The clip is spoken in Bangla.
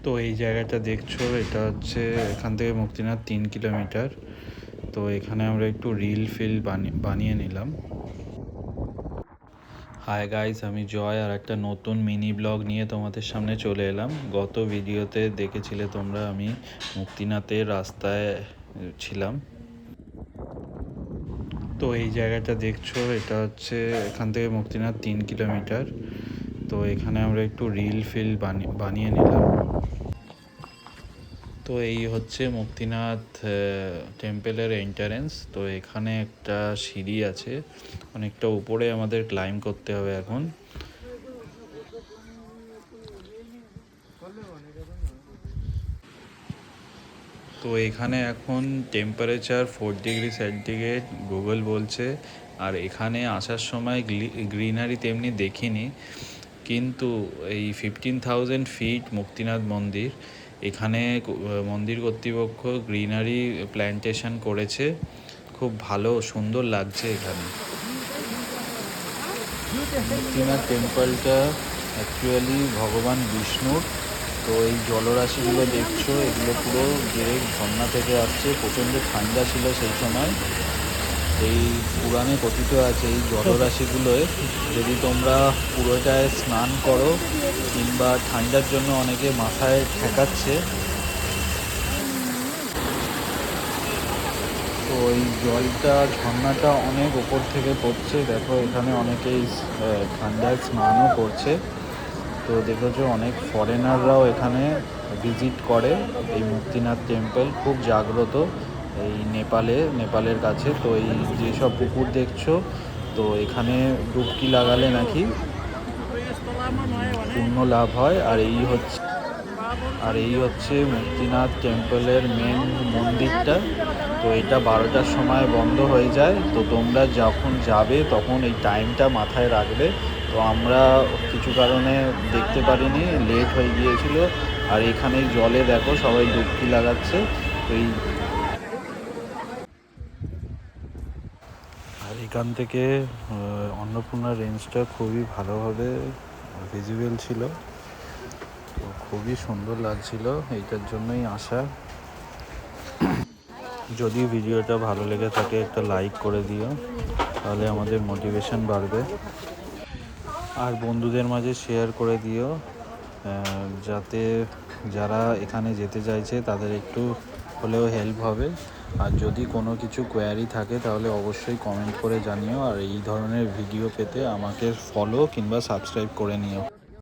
তো এই জায়গাটা দেখছো, এটা হচ্ছে এখান থেকে মুক্তিনাথ 3 কিলোমিটার। তো এখানে আমরা একটু রিল ফিল বানিয়ে নিলাম। হাই গাইস, আমি জয় আর একটা নতুন মিনি ব্লগ নিয়ে তোমাদের সামনে চলে এলাম। গত ভিডিওতে দেখেছিলে তোমরা আমি মুক্তিনাথের রাস্তায় ছিলাম। তো এই জায়গাটা দেখছো, এটা হচ্ছে এখান থেকে মুক্তিনাথ 3 কিলোমিটার। তো এখানে আমরা একটু রিল ফিল বানিয়ে নিলাম। তো এই হচ্ছে মুক্তিনাথ টেম্পলের এন্ট্রান্স। তো এখানে একটা সিঁড়ি আছে, অনেকটা উপরে আমাদের ক্লাইম্ব করতে হবে এখন। তো এখানে এখন টেম্পারেচার 4 ডিগ্রি সেন্টিগ্রেড গুগল বলছে। আর এখানে আসার সময় গ্রিনারি তেমনি দেখিনি, কিন্তু এই 15,000 ফিট মুক্তিনাথ মন্দির, এখানে মন্দির কর্তৃপক্ষ গ্রিনারি প্ল্যান্টেশন করেছে। খুব ভালো সুন্দর লাগছে এখানে। মুক্তিনাথ টেম্পলটা অ্যাকচুয়ালি ভগবান বিষ্ণুর। তো এই জলরাশিগুলো দেখছো, এগুলো পুরো ডিরেক্ট ঝর্ণা থেকে আসছে। প্রচণ্ড ঠান্ডা ছিল সেই সময়। এই পুরাণে কথিত আছে এই জলরাশিগুলোয় যদি তোমরা পুরোটায় স্নান করো, কিংবা ঠান্ডার জন্য অনেকে মাথায় ঠেকাচ্ছে, তো এই জলটা ঝর্ণাটা অনেক ওপর থেকে পড়ছে। দেখো এখানে অনেকেই ঠান্ডায় স্নানও করছে। তো দেখেছো অনেক ফরেনাররাও এখানে ভিজিট করে। এই মুক্তিনাথ টেম্পল খুব জাগ্রত এই নেপালের কাছে। তো এই যেসব পুকুর দেখছো, তো এখানে ডুবকি লাগালে নাকি পুণ্য লাভ হয়। আর এই হচ্ছে মুক্তিনাথ টেম্পলের মেন মন্দিরটা। তো এটা 12টার সময় বন্ধ হয়ে যায়। তো তোমরা যখন যাবে তখন এই টাইমটা মাথায় রাখবে। তো আমরা কিছু কারণে দেখতে পারিনি, লেট হয়ে গিয়েছিল। আর এখানে জলে দেখো সবাই ডুবকি লাগাচ্ছে। তো এই আর এখান থেকে অন্নপূর্ণা রেঞ্জটা খুবই ভালোভাবে ভিজিবল ছিল। তো খুবই সুন্দর লাগছিল, এইটার জন্যই আসা। যদি ভিডিওটা ভালো লেগে থাকে একটা লাইক করে দিও, তাহলে আমাদের মোটিভেশন বাড়বে। আর বন্ধুদের মাঝে শেয়ার করে দিও, যাতে যারা এখানে যেতে চাইছে তাদের একটু হলেও হেল্প হবে। আর যদি কোনো কিছু কোয়ারি থাকে তাহলে অবশ্যই কমেন্ট করে জানিও। আর এই ধরনের ভিডিও পেতে আমাকে ফলো কিংবা সাবস্ক্রাইব করে নিও।